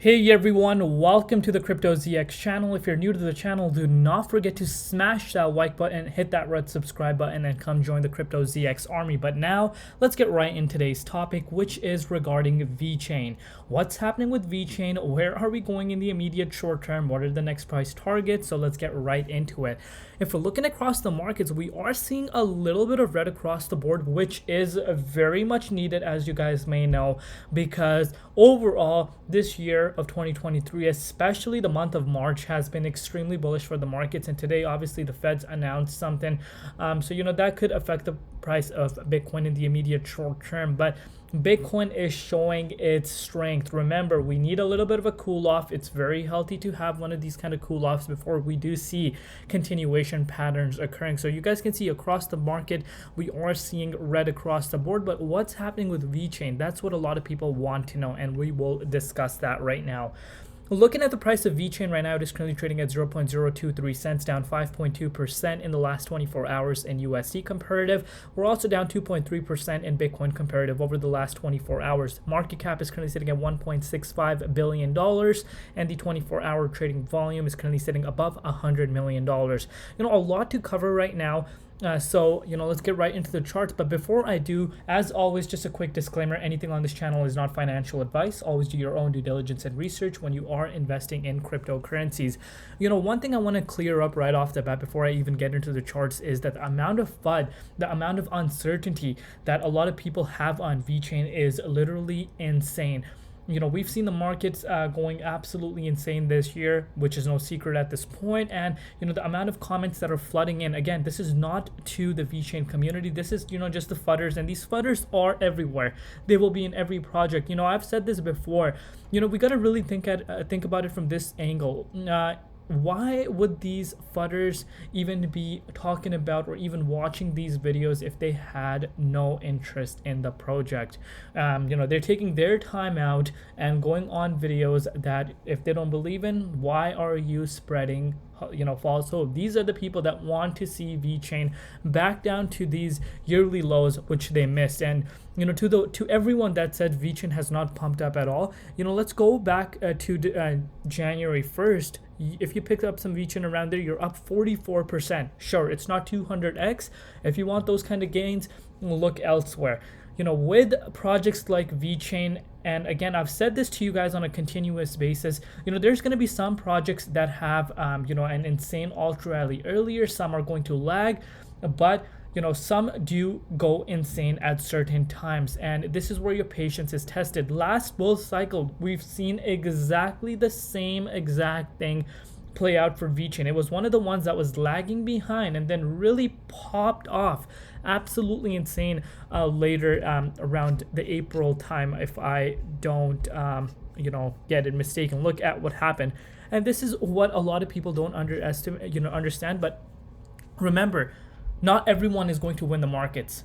Hey everyone, welcome to the Crypto ZX channel. If you're new to the channel, do not forget to smash that like button, hit that red subscribe button, and come join the Crypto ZX army. But now, let's get right in today's topic, which is regarding Vechain. What's happening with Vechain? Where are we going in the immediate short term? What are the next price targets? So let's get right into it. If we're looking across the markets, we are seeing a little bit of red across the board, which is very much needed, as you guys may know, because overall, this year of 2023, especially the month of March, has been extremely bullish for the markets. And today, obviously, the Feds announced something. So, that could affect the price of Bitcoin in the immediate short term. But Bitcoin is showing its strength. Remember, we need a little bit of a cool off. It's very healthy to have one of these kind of cool offs before we do see continuation patterns occurring. So you guys can see across the market, we are seeing red across the board. But what's happening with Vechain? That's what a lot of people want to know, and we will discuss that right now. Looking at the price of Vechain right now, it is currently trading at 0.023 cents, down 5.2% in the last 24 hours in USD comparative. We're also down 2.3% in Bitcoin comparative over the last 24 hours. Market cap is currently sitting at $1.65 billion, and the 24-hour trading volume is currently sitting above $100 million. A lot to cover right now. So let's get right into the charts. But before I do, as always, just a quick disclaimer: anything on this channel is not financial advice. Always do your own due diligence and research when you are investing in cryptocurrencies. One thing I want to clear up right off the bat before I even get into the charts is that the amount of FUD, the amount of uncertainty that a lot of people have on Vechain is literally insane. We've seen the markets going absolutely insane this year, which is no secret at this point. And, the amount of comments that are flooding in, again, this is not to the Vechain community. This is, just the FUDders, and these FUDders are everywhere. They will be in every project. I've said this before. We got to really think about it from this angle. Why would these FUDders even be talking about or even watching these videos if they had no interest in the project? They're taking their time out and going on videos that if they don't believe in, why are you spreading false hope? These are the people that want to see Vechain back down to these yearly lows which they missed. And to everyone that said Vechain has not pumped up at all, let's go back to January 1st. If you picked up some Vechain around there, you're up 44%. Sure, it's not 200x. If you want those kind of gains, look elsewhere. With projects like Vechain, and again, I've said this to you guys on a continuous basis, there's going to be some projects that have, an insane alt rally earlier. Some are going to lag, but some do go insane at certain times, and this is where your patience is tested. Last bull cycle, we've seen exactly the same exact thing play out for Vechain. It was one of the ones that was lagging behind and then really popped off. Absolutely insane later around the April time, if I don't get it mistaken. Look at what happened, and this is what a lot of people don't understand. But remember, not everyone is going to win the markets.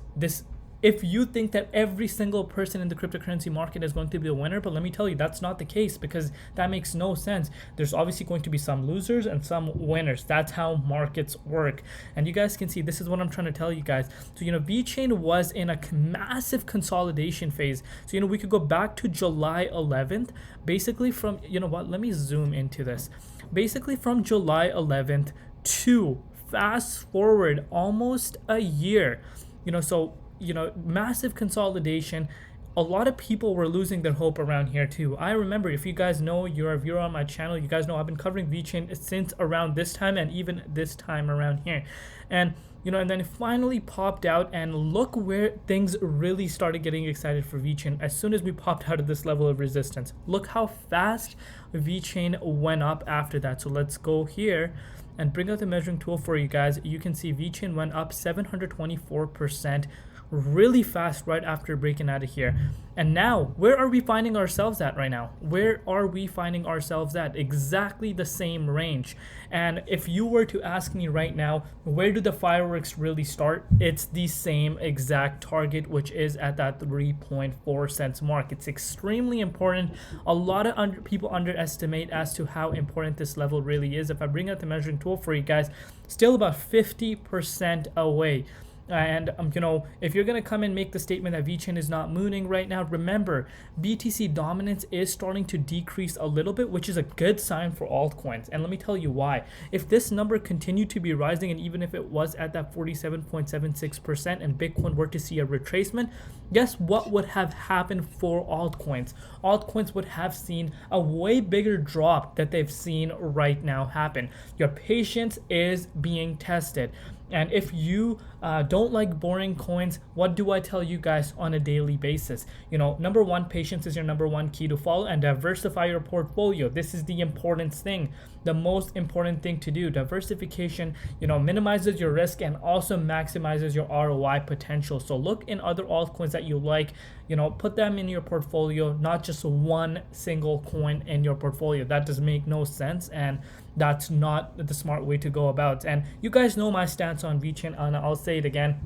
If you think that every single person in the cryptocurrency market is going to be a winner, but let me tell you, that's not the case, because that makes no sense. There's obviously going to be some losers and some winners. That's how markets work. And you guys can see, this is what I'm trying to tell you guys. So, Vechain was in a massive consolidation phase. So, we could go back to July 11th, basically from, let me zoom into this. Basically from July 11th to fast forward almost a year, massive consolidation. A lot of people were losing their hope around here too. I remember, if you guys know, you're a viewer on my channel, you guys know I've been covering Vechain since around this time, and even this time around here. And and then it finally popped out, and look where things really started getting excited for Vechain as soon as we popped out of this level of resistance. Look how fast Vechain went up after that. So let's go here and bring out the measuring tool for you guys. You can see Vechain went up 724% really fast right after breaking out of here. And now, where are we finding ourselves at right now? Where are we finding ourselves at? Exactly the same range. And if you were to ask me right now, where do the fireworks really start? It's the same exact target, which is at that 3.4 cents mark. It's extremely important. A lot of people underestimate as to how important this level really is. If I bring out the measuring tool for you guys, still about 50% away. And if you're gonna come and make the statement that Vechain is not mooning right now, remember BTC dominance is starting to decrease a little bit, which is a good sign for altcoins. And let me tell you why. If this number continued to be rising, and even if it was at that 47.76% and Bitcoin were to see a retracement, guess what would have happened for altcoins? Altcoins would have seen a way bigger drop that they've seen right now happen. Your patience is being tested. And if you don't like boring coins, what do I tell you guys on a daily basis? Number one, patience is your number one key to follow, and diversify your portfolio. This is the important thing, the most important thing to do. Diversification, minimizes your risk and also maximizes your ROI potential. So look in other altcoins that you like, put them in your portfolio, not just one single coin in your portfolio. That does make no sense, and that's not the smart way to go about. And you guys know my stance on Vechain, and I'll say it again.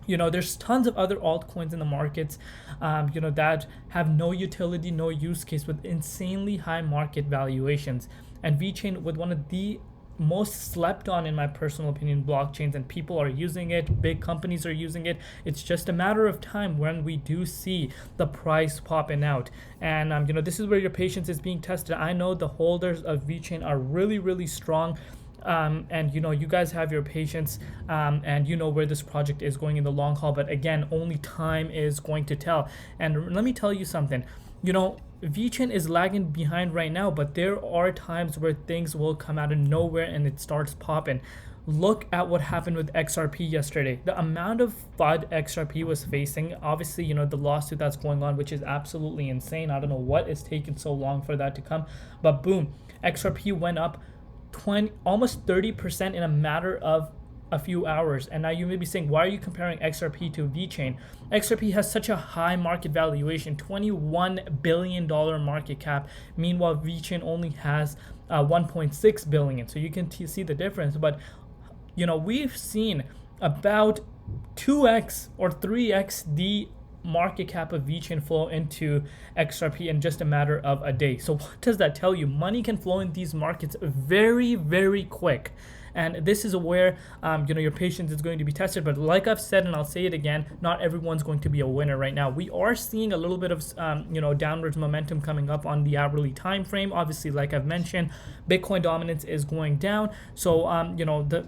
There's tons of other altcoins in the markets, that have no utility, no use case, with insanely high market valuations. And Vechain, with one of the most slept on, in my personal opinion, blockchains, and people are using it, big companies are using it. It's just a matter of time when we do see the price popping out. And this is where your patience is being tested. I know the holders of Vechain are really, really strong. And you guys have your patience, and where this project is going in the long haul. But again, only time is going to tell. And let me tell you something, Vechain is lagging behind right now, but there are times where things will come out of nowhere and it starts popping. Look at what happened with XRP yesterday. The amount of FUD XRP was facing, obviously, the lawsuit that's going on, which is absolutely insane. I don't know what is taking so long for that to come, but boom, XRP went up almost 30% in a matter of a few hours. And now you may be saying, why are you comparing XRP to Vechain? XRP has such a high market valuation, $21 billion market cap. Meanwhile, Vechain only has 1.6 billion. So you can see the difference. But we've seen about 2x or 3x the market cap of Vechain flow into XRP in just a matter of a day. So what does that tell you? Money can flow in these markets very, very quick. And this is where your patience is going to be tested. But like I've said, and I'll say it again, not everyone's going to be a winner right now. We are seeing a little bit of downwards momentum coming up on the hourly time frame. Obviously, like I've mentioned, Bitcoin dominance is going down. So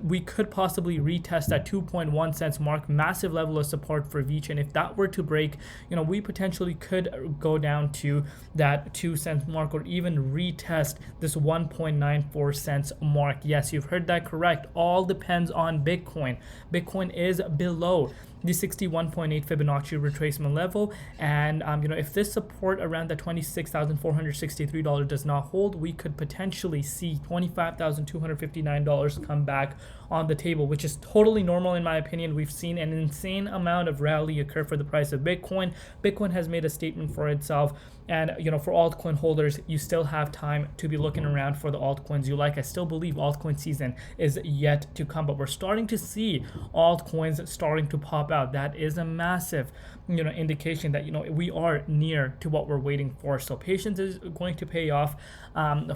we could possibly retest that 2.1 cents mark, massive level of support for Vechain. If that were to break, we potentially could go down to that 2 cents mark, or even retest this 1.94 cents mark. Yes, you've heard that correct. All depends on Bitcoin. Bitcoin is below the 61.8 Fibonacci retracement level, and if this support around the $26,463 does not hold, we could potentially see $25,259 come back on the table, which is totally normal in my opinion. We've seen an insane amount of rally occur for the price of Bitcoin. Bitcoin has made a statement for itself, and for altcoin holders, you still have time to be looking around for the altcoins you like. I still believe altcoin season is yet to come, but we're starting to see altcoins starting to pop out. That is a massive indication that we are near to what we're waiting for. So patience is going to pay off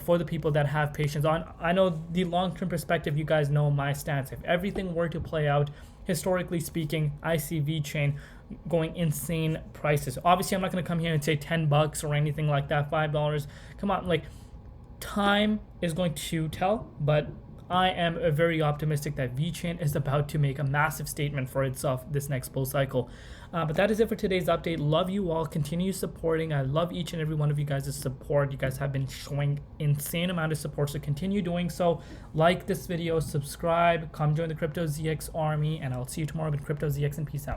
for the people that have patience. I know the long-term perspective, you guys know my stance. If everything were to play out, historically speaking, I see Vechain going insane prices. Obviously, I'm not going to come here and say $10 or anything like that, $5. Come on, like, time is going to tell, but I am very optimistic that Vechain is about to make a massive statement for itself this next bull cycle. But that is it for today's update. Love you all. Continue supporting. I love each and every one of you guys' support. You guys have been showing insane amount of support, so continue doing so. Like this video, subscribe, come join the Crypto ZX army, and I'll see you tomorrow with Crypto ZX, and peace out.